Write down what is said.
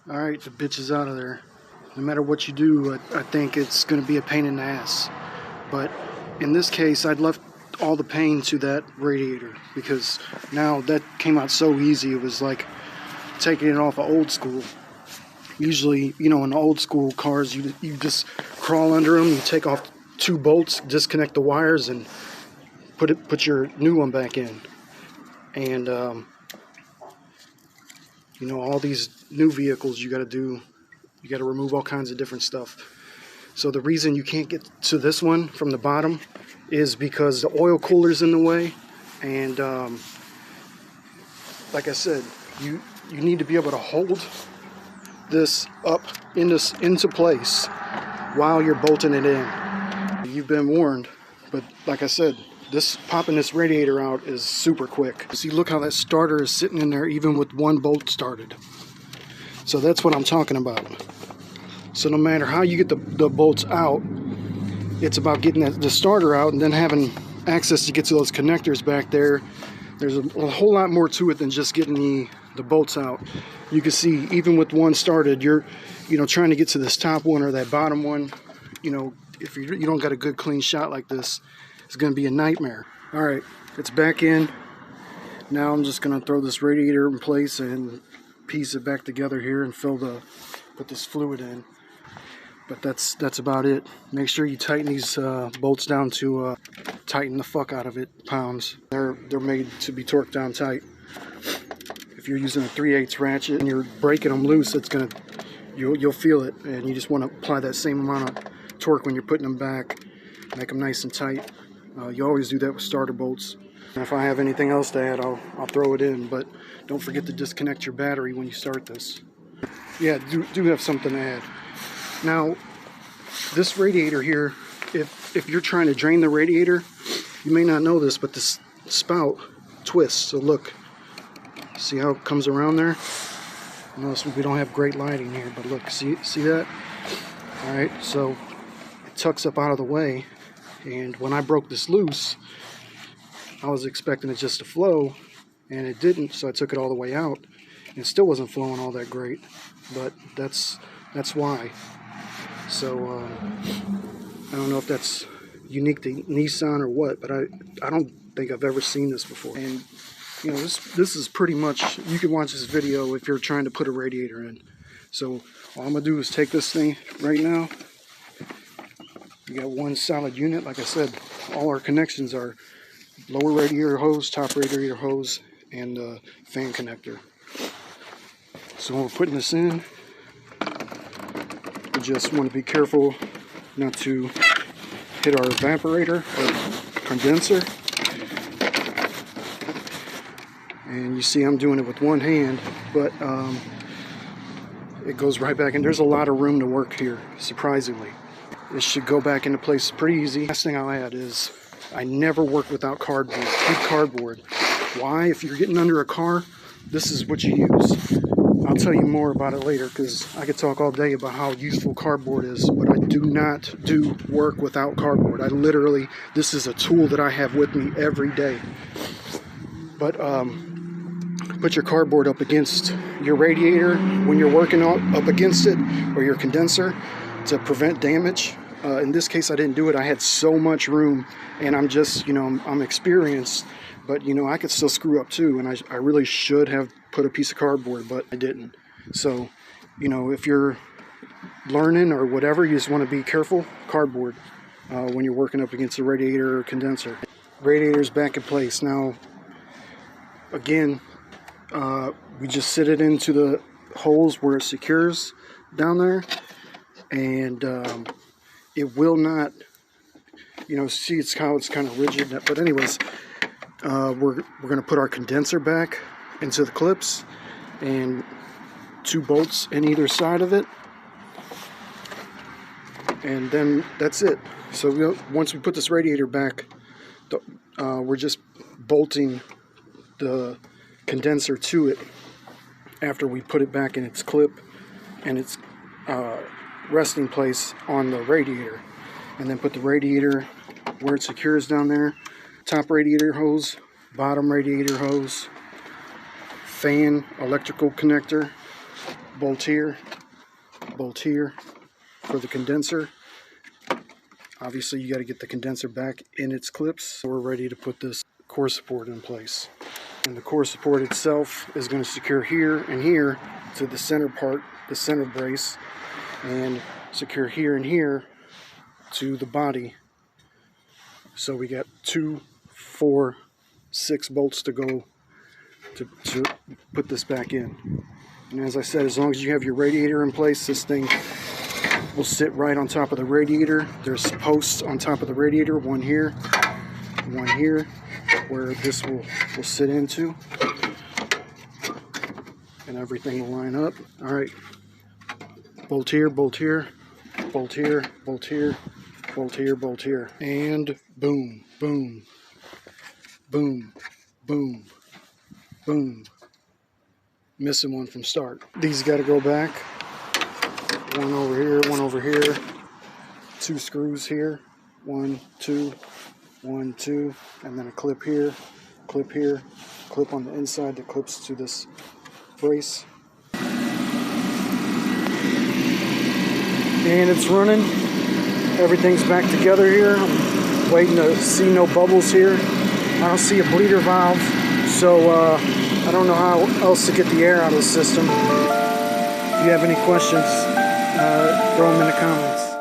Alright, the bitch is out of there. No matter what you do, I think it's going to be a pain in the ass. But in this case, I'd left all the pain to that radiator, because now that came out so easy. It was like taking it off of old school. Usually, you know, in old school cars, you just crawl under them, you take off 2 bolts, disconnect the wires, and put your new one back in. And you know, all these new vehicles, you got to remove all kinds of different stuff. So the reason you can't get to this one from the bottom is because the oil cooler's in the way, and like I said, you need to be able to hold this up into place while you're bolting it in. You've been warned, but like I said, popping this radiator out is super quick. See, look how that starter is sitting in there even with 1 bolt started. So that's what I'm talking about. So no matter how you get the bolts out, it's about getting the starter out and then having access to get to those connectors back there. There's a whole lot more to it than just getting the bolts out. You can see, even with 1 started, you're trying to get to this top one or that bottom one. You know, if you don't got a good clean shot like this, it's going to be a nightmare. All right, it's back in. Now I'm just going to throw this radiator in place and piece it back together here and put this fluid in. But that's about it. Make sure you tighten these bolts down to tighten the fuck out of it pounds. They're made to be torqued down tight. If you're using a 3/8 ratchet and you're breaking them loose, you'll feel it, and you just want to apply that same amount of torque when you're putting them back. Make them nice and tight. You always do that with starter bolts. And if I have anything else to add, I'll throw it in, but don't forget to disconnect your battery when you start this. Yeah, do have something to add. Now, this radiator here, if you're trying to drain the radiator, you may not know this, but this spout twists. So look, see how it comes around there? Notice we don't have great lighting here, but look, see that? Alright, so it tucks up out of the way, and when I broke this loose, I was expecting it just to flow, and it didn't, so I took it all the way out, and it still wasn't flowing all that great, but that's why. So I don't know if that's unique to Nissan or what, but I don't think I've ever seen this before. And you know, this is pretty much, you can watch this video if you're trying to put a radiator in. So all I'm gonna do is take this thing right now. We got 1 solid unit. Like I said, all our connections are lower radiator hose, top radiator hose, and fan connector. So when we're putting this in, we just want to be careful not to hit our evaporator or condenser. And you see I'm doing it with 1 hand, but it goes right back in. There's a lot of room to work here, surprisingly. This should go back into place pretty easy. Last thing I'll add is I never work without cardboard. Keep cardboard. Why? If you're getting under a car, this is what you use. I'll tell you more about it later, because I could talk all day about how useful cardboard is, but I do not do work without cardboard. This is a tool that I have with me every day. But put your cardboard up against your radiator when you're working up against it, or your condenser, to prevent damage. In this case, I didn't do it. I had so much room, and I'm just, I'm experienced, but I could still screw up too, and I really should have put a piece of cardboard, but I didn't. So, if you're learning or whatever, you just want to be careful. Cardboard when you're working up against the radiator or condenser. Radiator's back in place. Now, again, we just sit it into the holes where it secures down there, and it will not, see it's kind of rigid. But anyways, we're going to put our condenser back into the clips, and 2 bolts in either side of it, and then that's it. So once we put this radiator back, we're just bolting the condenser to it after we put it back in its clip and its resting place on the radiator, and then put the radiator where it secures down there. Top radiator hose, bottom radiator hose, fan, electrical connector, bolt here for the condenser. Obviously you got to get the condenser back in its clips. We're ready to put this core support in place. And the core support itself is going to secure here and here to the center part, the center brace, and secure here and here to the body. So we got 2, 4, 6 bolts to go to put this back in. And as I said, as long as you have your radiator in place, this thing will sit right on top of the radiator. There's posts on top of the radiator, one here, where this will sit into, and everything will line up. All right, bolt here, bolt here, bolt here, bolt here, bolt here, bolt here, and boom, boom, boom, boom, boom. Missing one from start. These got to go back. One over here, one over here. 2 screws here. 1, 2, 1, 2, and then a clip here, clip on the inside that clips to this brace. And it's running. Everything's back together here. I'm waiting to see no bubbles here. I don't see a bleeder valve, so I don't know how else to get the air out of the system. If you have any questions, throw them in the comments.